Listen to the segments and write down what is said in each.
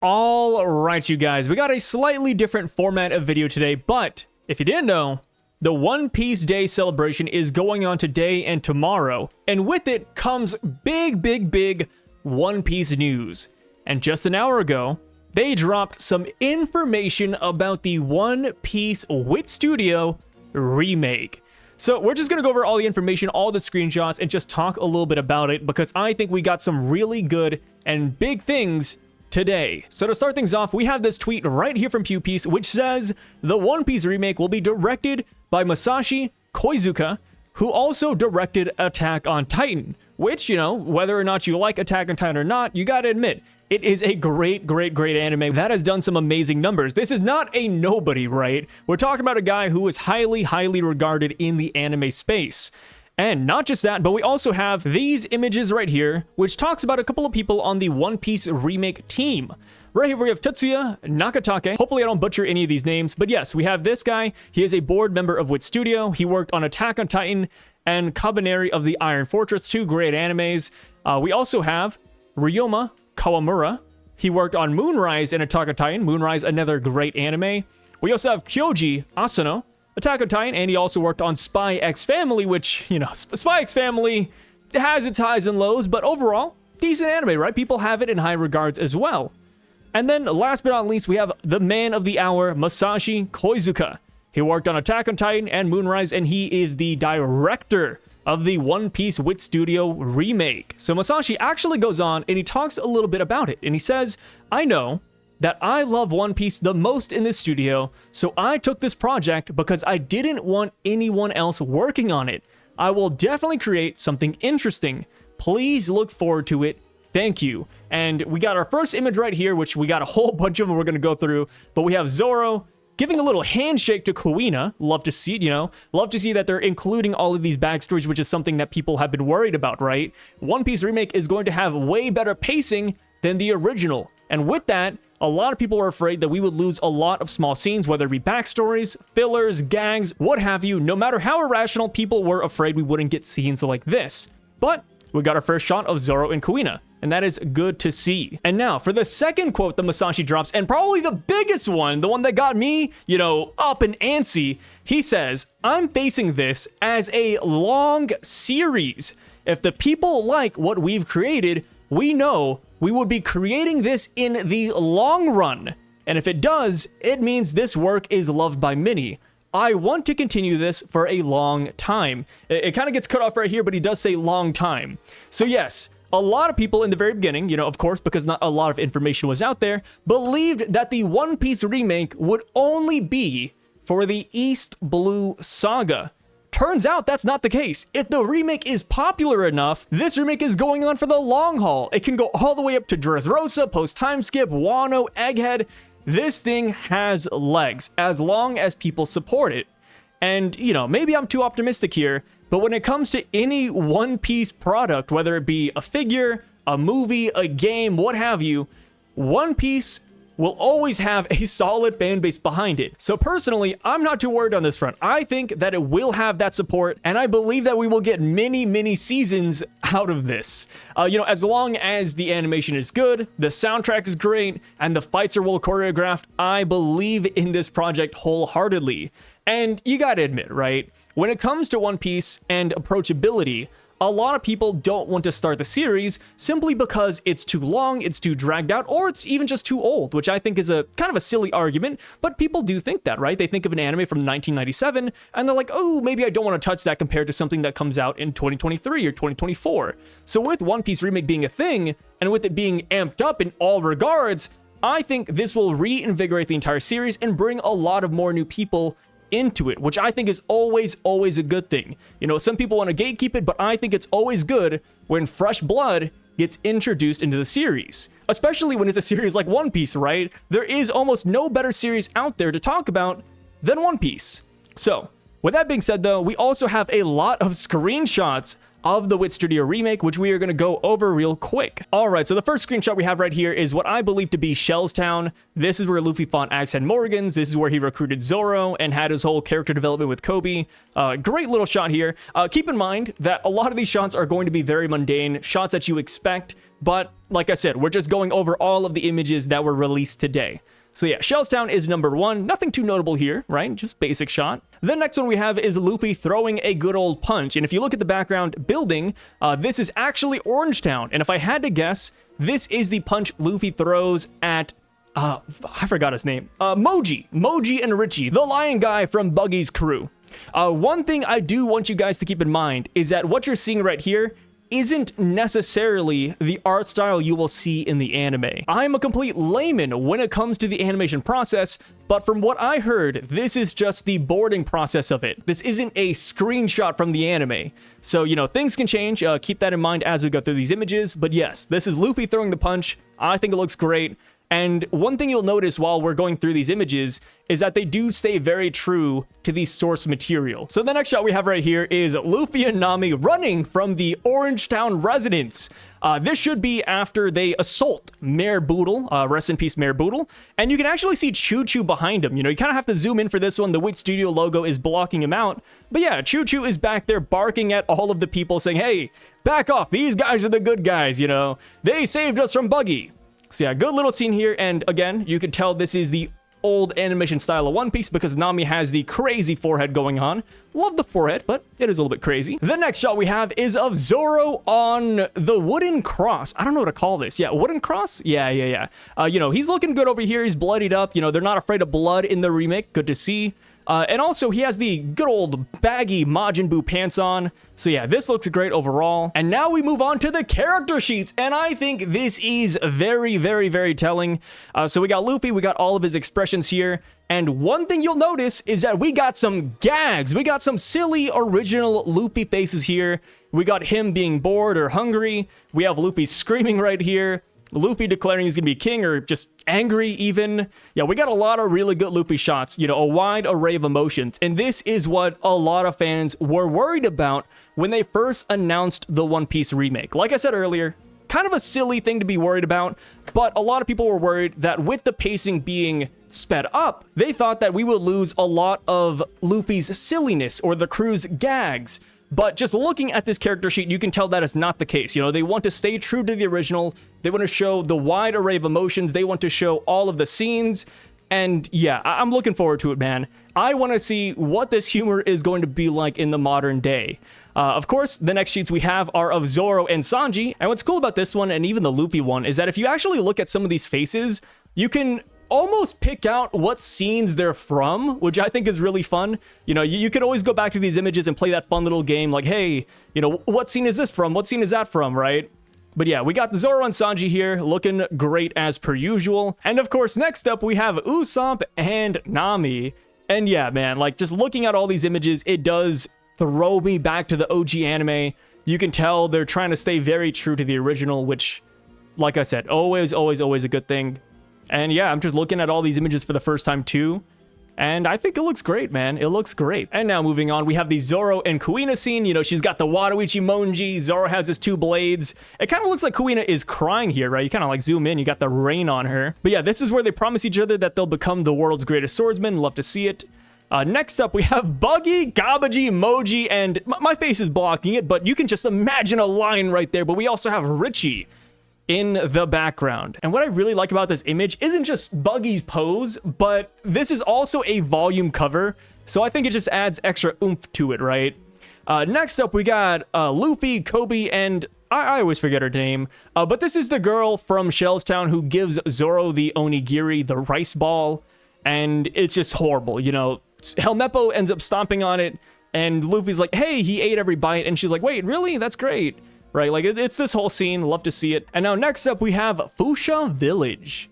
All right, you guys, we got a slightly different format of video today, but if you didn't know, the One Piece Day celebration is going on today and tomorrow, and with it comes big One Piece news. And just an hour ago, they dropped some information about the One Piece Wit Studio remake. So we're just going to go over all the information, all the screenshots, and just talk a little bit about it, because I think we got some really good and big things today. So to start things off, we have this tweet right here from PewPiece, which says, the One Piece remake will be directed by Masashi Koizuka, who also directed Attack on Titan, which, you know, whether or not you like Attack on Titan or not, you gotta admit, it is a great anime that has done some amazing numbers. This is not a nobody, right? We're talking about a guy who is highly regarded in the anime space. And not just that, but we also have these images right here, which talks about a couple of people on the One Piece remake team. Right here we have Tetsuya Nakatake. Hopefully I don't butcher any of these names, but yes, we have this guy. He is a board member of Wit Studio. He worked on Attack on Titan and Kabaneri of the Iron Fortress, two great animes. We also have Ryoma Kawamura. He worked on Moonrise and Attack on Titan. Moonrise, another great anime. We also have Kyoji Asano, Attack on Titan, and he also worked on Spy X Family, which, you know, Spy X Family has its highs and lows, but overall, decent anime, right? People have it in high regards as well. And then, last but not least, we have the man of the hour, Masashi Koizuka. He worked on Attack on Titan and Moonrise, and he is the director of the One Piece Wit Studio remake. So Masashi actually goes on, and he talks a little bit about it, and he says, I know that I love One Piece the most in this studio, so I took this project because I didn't want anyone else working on it. I will definitely create something interesting. Please look forward to it. Thank you. And we got our first image right here, which we got a whole bunch of them we're going to go through, but we have Zoro giving a little handshake to Kuina. Love to see it, you know. Love to see that they're including all of these backstories, which is something that people have been worried about, right? One Piece Remake is going to have way better pacing than the original. And with that, a lot of people were afraid that we would lose a lot of small scenes, whether it be backstories, fillers, gags, what have you. No matter how irrational, people were afraid we wouldn't get scenes like this. But we got our first shot of Zoro and Kuina, and that is good to see. And now, for the second quote that Masashi drops, and probably the biggest one, the one that got me, you know, up and antsy, he says, I'm facing this as a long series. If the people like what we've created, we know we would be creating this in the long run. And if it does, it means this work is loved by many. I want to continue this for a long time. It kind of gets cut off right here, but he does say long time. So yes, a lot of people in the very beginning, you know, of course, because not a lot of information was out there, believed that the One Piece remake would only be for the East Blue Saga. Turns out that's not the case. If the remake is popular enough, this remake is going on for the long haul. It can go all the way up to Dressrosa, post-time skip, Wano, Egghead. This thing has legs, as long as people support it. And, you know, maybe I'm too optimistic here, but when it comes to any One Piece product, whether it be a figure, a movie, a game, what have you, One Piece will always have a solid fan base behind it. So personally, I'm not too worried on this front. I think that it will have that support, and I believe that we will get many seasons out of this. You know, as long as the animation is good, the soundtrack is great, and the fights are well choreographed, I believe in this project wholeheartedly. And you gotta admit, right? When it comes to One Piece and approachability, a lot of people don't want to start the series simply because it's too long, it's too dragged out, or it's even just too old, which I think is a kind of a silly argument, but people do think that, right? They think of an anime from 1997, and they're like, oh, maybe I don't want to touch that compared to something that comes out in 2023 or 2024. So with One Piece Remake being a thing, and with it being amped up in all regards, I think this will reinvigorate the entire series and bring a lot of more new people into it, which I think is always a good thing. You know, some people want to gatekeep it, but I think it's always good when fresh blood gets introduced into the series, especially when it's a series like One Piece, right? There is almost no better series out there to talk about than One Piece. So, with that being said though, we also have a lot of screenshots of the Wit Studio remake, which we are going to go over real quick. Alright, so the first screenshot we have right here is what I believe to be Shelltown. This is where Luffy fought Axe Head Morgans. This is where he recruited Zoro and had his whole character development with Kobe. Great little shot here. Keep in mind that a lot of these shots are going to be very mundane, shots that you expect but like I said, we're just going over all of the images that were released today. So yeah, Shelltown is number 1. Nothing too notable here, right? Just basic shot. The next one we have is Luffy throwing a good old punch. And if you look at the background building, this is actually Orangetown. And if I had to guess, this is the punch Luffy throws at, I forgot his name. Moji and Richie, the lion guy from Buggy's crew. One thing I do want you guys to keep in mind is that what you're seeing right here isn't necessarily the art style you will see in the anime. I'm a complete layman when it comes to the animation process, but from what I heard, this is just the boarding process of it. This isn't a screenshot from the anime. So, you know, things can change. Keep that in mind as we go through these images. But yes, this is Luffy throwing the punch. I think it looks great. And one thing you'll notice while we're going through these images is that they do stay very true to the source material. So the next shot we have right here is Luffy and Nami running from the Orangetown residence. This should be after they assault Mayor Boodle, rest in peace Mayor Boodle, and you can actually see Choo Choo behind him. You know, you kind of have to zoom in for this one. The Wit Studio logo is blocking him out, but yeah, Choo Choo is back there barking at all of the people saying, hey, back off, these guys are the good guys, you know, they saved us from Buggy. So yeah, good little scene here, and again, you can tell this is the old animation style of One Piece because Nami has the crazy forehead going on. Love the forehead, but it is a little bit crazy. The next shot we have is of Zoro on the wooden cross. I don't know what to call this. Yeah, wooden cross? Yeah. You know, he's looking good over here. He's bloodied up. You know, they're not afraid of blood in the remake. Good to see. And also, he has the good old baggy Majin Buu pants on. So yeah, this looks great overall. And now we move on to the character sheets. And I think this is very, very, very telling. So we got Luffy, we got all of his expressions here. And one thing you'll notice is that we got some gags. We got some silly original Luffy faces here. We got him being bored or hungry. We have Luffy screaming right here. Luffy declaring he's gonna be king or just angry even. Yeah, we got a lot of really good Luffy shots, you know, a wide array of emotions. And this is what a lot of fans were worried about when they first announced the One Piece remake. Like I said earlier, kind of a silly thing to be worried about, but a lot of people were worried that with the pacing being sped up, they thought that we would lose a lot of Luffy's silliness or the crew's gags. But just looking at this character sheet, you can tell that is not the case. You know, they want to stay true to the original. They want to show the wide array of emotions. They want to show all of the scenes. And yeah, I'm looking forward to it, man. I want to see what this humor is going to be like in the modern day. Of course, the next sheets we have are of Zoro and Sanji. And what's cool about this one, and even the Luffy one, is that if you actually look at some of these faces, you can almost pick out what scenes they're from, which I think is really fun. You know, you could always go back to these images and play that fun little game like, hey, you know, what scene is this from? What scene is that from, right? But yeah, we got Zoro and Sanji here looking great as per usual. And of course, next up we have Usopp and Nami. And yeah, man, like just looking at all these images, it does throw me back to the OG anime. You can tell they're trying to stay very true to the original, which, like I said, always a good thing. And yeah, I'm just looking at all these images for the first time too. And I think it looks great, man. It looks great. And now moving on, we have the Zoro and Kuina scene. You know, she's got the Watawichi Monji. Zoro has his 2 blades. It kind of looks like Kuina is crying here, right? You kind of like zoom in, you got the rain on her. But yeah, this is where they promise each other that they'll become the world's greatest swordsman. Love to see it. Next up, we have Buggy, Gabaji, Moji, and my face is blocking it, but you can just imagine a line right there. But we also have Richie in the background. And what I really like about this image isn't just Buggy's pose, but this is also a volume cover. So I think it just adds extra oomph to it, right? Next up, we got Luffy, Kobe, and I always forget her name. But this is the girl from Shelltown who gives Zoro the onigiri, the rice ball. And it's just horrible, you know. Helmeppo ends up stomping on it, and Luffy's like, hey, he ate every bite. And she's like, wait, really? That's great. Right, like it's this whole scene, love to see it. And now next up we have Fusia Village.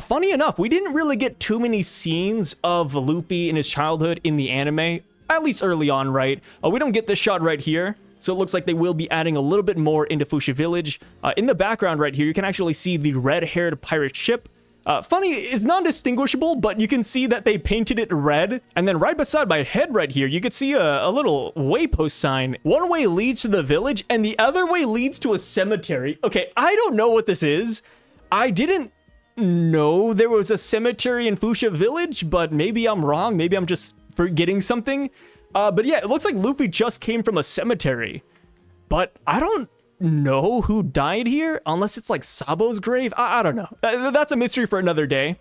Funny enough, we didn't really get too many scenes of Luffy in his childhood in the anime, at least early on, right? We don't get this shot right here, so it looks like they will be adding a little bit more into Fusia Village. In the background right here, you can actually see the red-haired pirate ship. Funny, it's non-distinguishable, but you can see that they painted it red. And then right beside my head right here, you could see a little waypost sign. One way leads to the village, and the other way leads to a cemetery. Okay, I don't know what this is. I didn't know there was a cemetery in Fusia Village, but maybe I'm wrong. Maybe I'm just forgetting something. But yeah, it looks like Luffy just came from a cemetery. But I don't know who died here, unless it's like Sabo's grave. I don't know. That's a mystery for another day.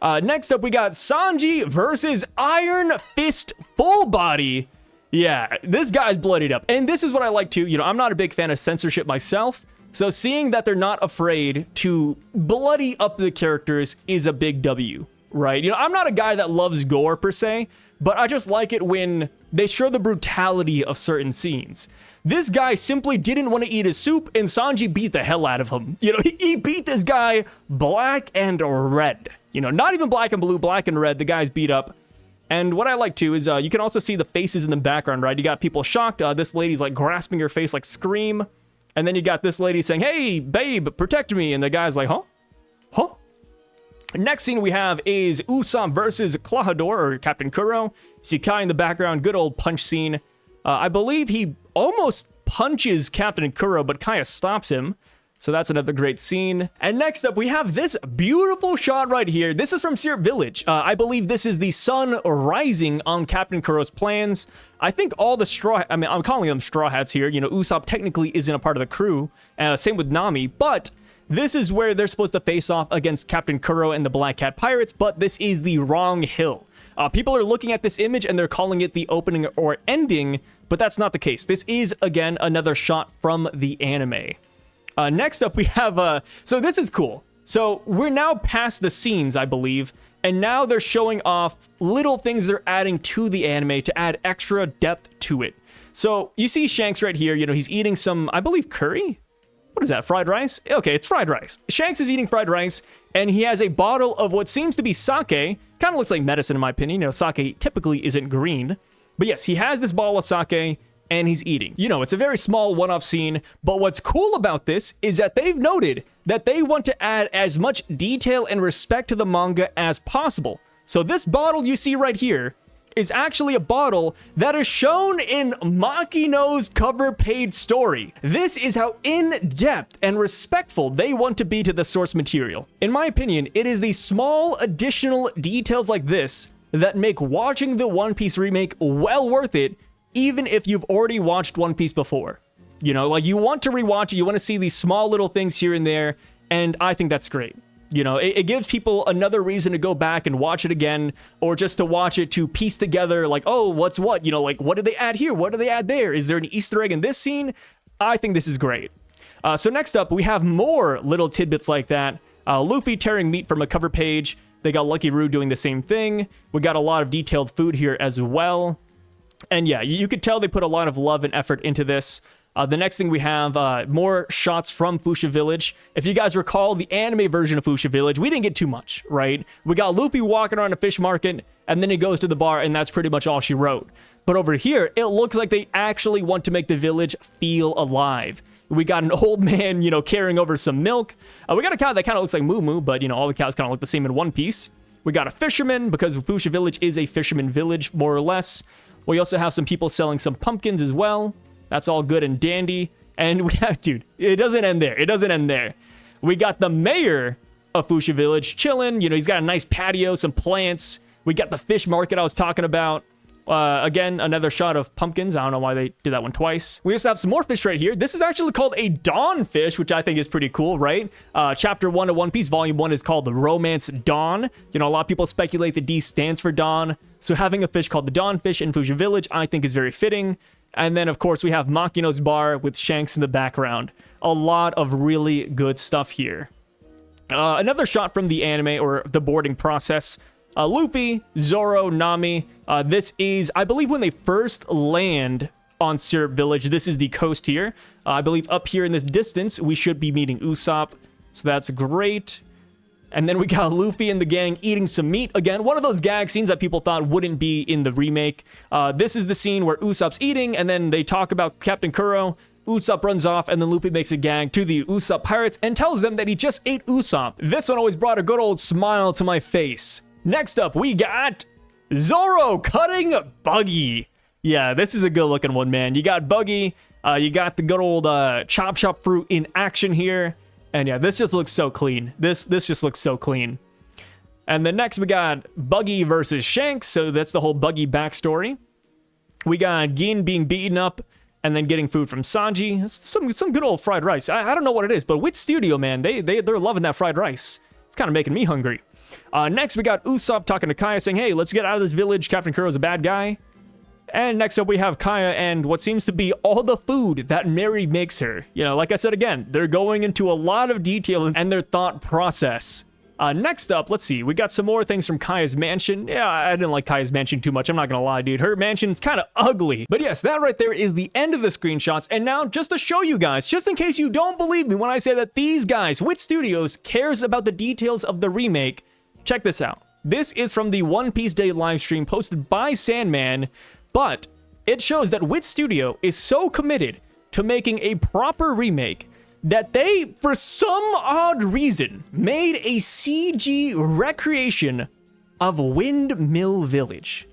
Next up, we got Sanji versus Iron Fist Full Body. Yeah, this guy's bloodied up. And this is what I like too. You know, I'm not a big fan of censorship myself. So seeing that they're not afraid to bloody up the characters is a big W, right? You know, I'm not a guy that loves gore per se, but I just like it when they show the brutality of certain scenes. This guy simply didn't want to eat his soup, and Sanji beat the hell out of him. You know, he beat this guy black and red. You know, not even black and blue, black and red. The guy's beat up. And what I like too is you can also see the faces in the background, right? You got people shocked. This lady's like grasping her face like scream. And then you got this lady saying, hey, babe, protect me. And the guy's like, huh? Huh? Next scene we have is Usopp versus Klahadore, or Captain Kuro. See Kai in the background, good old punch scene. I believe he almost punches Captain Kuro, but Kaya stops him. So that's another great scene. And next up, we have this beautiful shot right here. This is from Syrup Village. I believe this is the sun rising on Captain Kuro's plans. I think all the I'm calling them straw hats here. You know, Usopp technically isn't a part of the crew. Same with Nami, but this is where they're supposed to face off against Captain Kuro and the Black Cat Pirates, but this is the wrong hill. People are looking at this image and they're calling it the opening or ending, but that's not the case. This is, again, another shot from the anime. Next up, we have, so this is cool. So we're now past the scenes, I believe, and now they're showing off little things they're adding to the anime to add extra depth to it. So you see Shanks right here, you know, he's eating some, I believe, curry? What is that, fried rice? Okay, it's fried rice. Shanks is eating fried rice, and he has a bottle of what seems to be sake. Kind of looks like medicine, in my opinion. You know, sake typically isn't green. But yes, he has this bottle of sake, and he's eating. You know, it's a very small one-off scene, but what's cool about this is that they've noted that they want to add as much detail and respect to the manga as possible. So this bottle you see right here is actually a bottle that is shown in Makino's cover page story. This is how in-depth and respectful they want to be to the source material. In my opinion, it is the small additional details like this that make watching the One Piece remake well worth it, even if you've already watched One Piece before. You know, like, you want to rewatch it, you want to see these small little things here and there, and I think that's great. You know, it gives people another reason to go back and watch it again, or just to watch it to piece together, like, oh, what's what? You know, like, what did they add here? What did they add there? Is there an Easter egg in this scene? I think this is great. So next up, we have more little tidbits like that. Luffy tearing meat from a cover page. They got Lucky Roo doing the same thing. We got a lot of detailed food here as well. And yeah, you could tell they put a lot of love and effort into this. The next thing we have, more shots from Fusia Village. If you guys recall the anime version of Fusia Village, we didn't get too much, right? We got Luffy walking around a fish market, and then he goes to the bar, and that's pretty much all she wrote. But over here, it looks like they actually want to make the village feel alive. We got an old man, you know, carrying over some milk. We got a cow that kind of looks like Moo Moo, but, you know, all the cows kind of look the same in One Piece. We got a fisherman, because Fusia Village is a fisherman village, more or less. We also have some people selling some pumpkins as well. That's all good and dandy. And we have, dude, it doesn't end there. It doesn't end there. We got the mayor of Fusia Village chilling. You know, he's got a nice patio, some plants. We got the fish market I was talking about. Again, another shot of pumpkins. I don't know why they did that one twice. We also have some more fish right here. This is actually called a Dawn fish, which I think is pretty cool, right? Chapter 1 of One Piece, Volume 1 is called the Romance Dawn. You know, a lot of people speculate the D stands for Dawn. So having a fish called the Dawn fish in Fusia Village, I think is very fitting. And then, of course, we have Makino's bar with Shanks in the background. A lot of really good stuff here. Another shot from the anime, or the boarding process. Luffy, Zoro, Nami. This is, I believe, when they first land on Syrup Village. This is the coast here. I believe up here in this distance, we should be meeting Usopp. So that's great. And then we got Luffy and the gang eating some meat. Again, one of those gag scenes that people thought wouldn't be in the remake. This is the scene where Usopp's eating, and then they talk about Captain Kuro. Usopp runs off, and then Luffy makes a gag to the Usopp pirates and tells them that he just ate Usopp. This one always brought a good old smile to my face. Next up, we got Zoro cutting Buggy. Yeah, this is a good looking one, man. You got Buggy, you got the good old chop chop fruit in action here. And yeah, this just looks so clean. This just looks so clean. And then next we got Buggy versus Shanks. So that's the whole Buggy backstory. We got Gin being beaten up and then getting food from Sanji. Some good old fried rice. I don't know what it is, but Wit Studio, man, they're loving that fried rice. It's kind of making me hungry. Next, we got Usopp talking to Kaya saying, hey, let's get out of this village. Captain Kuro's a bad guy. And next up, we have Kaya and what seems to be all the food that Mary makes her. You know, like I said again, they're going into a lot of detail and their thought process. Next up, let's see. We got some more things from Kaya's mansion. Yeah, I didn't like Kaya's mansion too much. I'm not gonna lie, dude. Her mansion's kind of ugly. But yes, that right there is the end of the screenshots. And now, just to show you guys, just in case you don't believe me when I say that these guys, Wit Studios, cares about the details of the remake, check this out. This is from the One Piece Day livestream posted by Sandman, but it shows that Wit Studio is so committed to making a proper remake that they, for some odd reason, made a CG recreation of Windmill Village.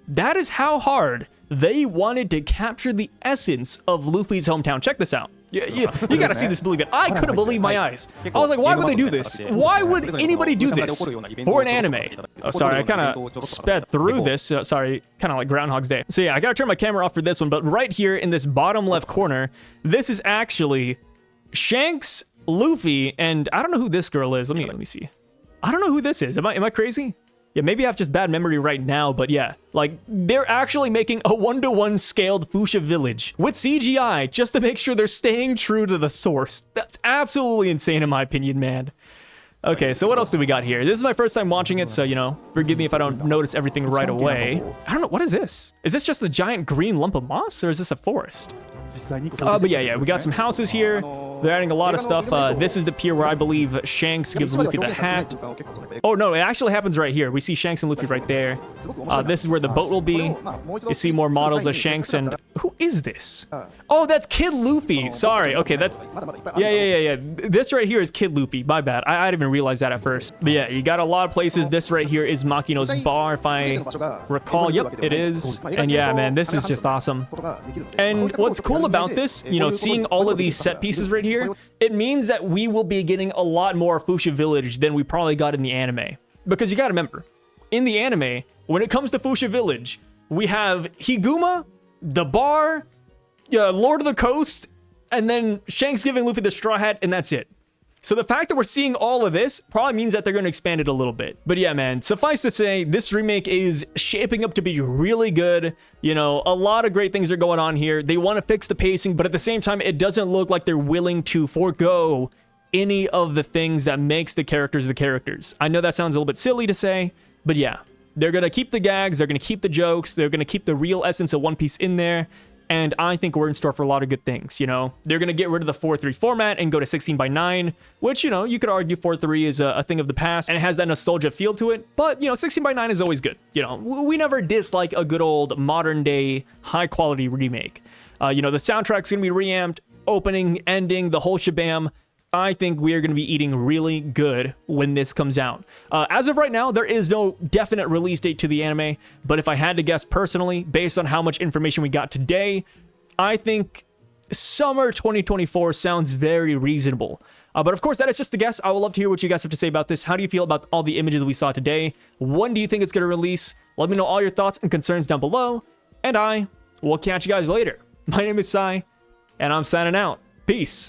That is how hard they wanted to capture the essence of Luffy's hometown. Check this out. You gotta see this, believe it. I couldn't believe my eyes. I was like, why would they do this? Why would anybody do this for an anime? Oh, sorry, I kind of sped through this. Sorry, kind of like Groundhog's Day. So yeah, I gotta turn my camera off for this one, but right here in this bottom left corner, this is actually Shanks, Luffy, and I don't know who this girl is. Let me see. I don't know who this is. Am I crazy? Yeah, maybe I have just bad memory right now, but yeah. Like, they're actually making a 1-to-1 scaled Fusia Village with CGI just to make sure they're staying true to the source. That's absolutely insane in my opinion, man. Okay, so what else do we got here? This is my first time watching it, so, you know, forgive me if I don't notice everything right away. I don't know, what is this? Is this just a giant green lump of moss, or is this a forest? But yeah, we got some houses here. They're adding a lot of stuff. This is the pier where I believe Shanks gives Luffy the hat. Oh, no, it actually happens right here. We see Shanks and Luffy right there. This is where the boat will be. You see more models of Shanks and... Who is this? Oh, that's Kid Luffy. Sorry. Okay, that's... Yeah. This right here is Kid Luffy. My bad. I didn't even realize that at first. But yeah, you got a lot of places. This right here is Makino's bar, if I recall. Yep, it is. And yeah, man, this is just awesome. And what's cool about this, you know, seeing all of these set pieces right here, it means that we will be getting a lot more Fusia Village than we probably got in the anime. Because you gotta remember, in the anime, when it comes to Fusia Village, we have Higuma, the bar, Lord of the Coast, and then Shanks giving Luffy the straw hat, and that's it. So the fact that we're seeing all of this probably means that they're going to expand it a little bit. But yeah, man, suffice to say, this remake is shaping up to be really good. You know, a lot of great things are going on here. They want to fix the pacing, but at the same time, it doesn't look like they're willing to forego any of the things that makes the characters the characters. I know that sounds a little bit silly to say, but yeah, they're going to keep the gags, they're going to keep the jokes, they're going to keep the real essence of One Piece in there. And I think we're in store for a lot of good things, you know? They're going to get rid of the 4:3 format and go to 16:9, which, you know, you could argue 4:3 is a thing of the past and it has that nostalgia feel to it. But, you know, 16:9 is always good. You know, we never dislike a good old modern day high quality remake. You know, the soundtrack's going to be reamped, opening, ending, the whole shabam. I think we are going to be eating really good when this comes out. As of right now, there is no definite release date to the anime, but if I had to guess personally, based on how much information we got today, I think summer 2024 sounds very reasonable. But of course, that is just a guess. I would love to hear what you guys have to say about this. How do you feel about all the images we saw today? When do you think it's going to release? Let me know all your thoughts and concerns down below, and I will catch you guys later. My name is Sai, and I'm signing out. Peace.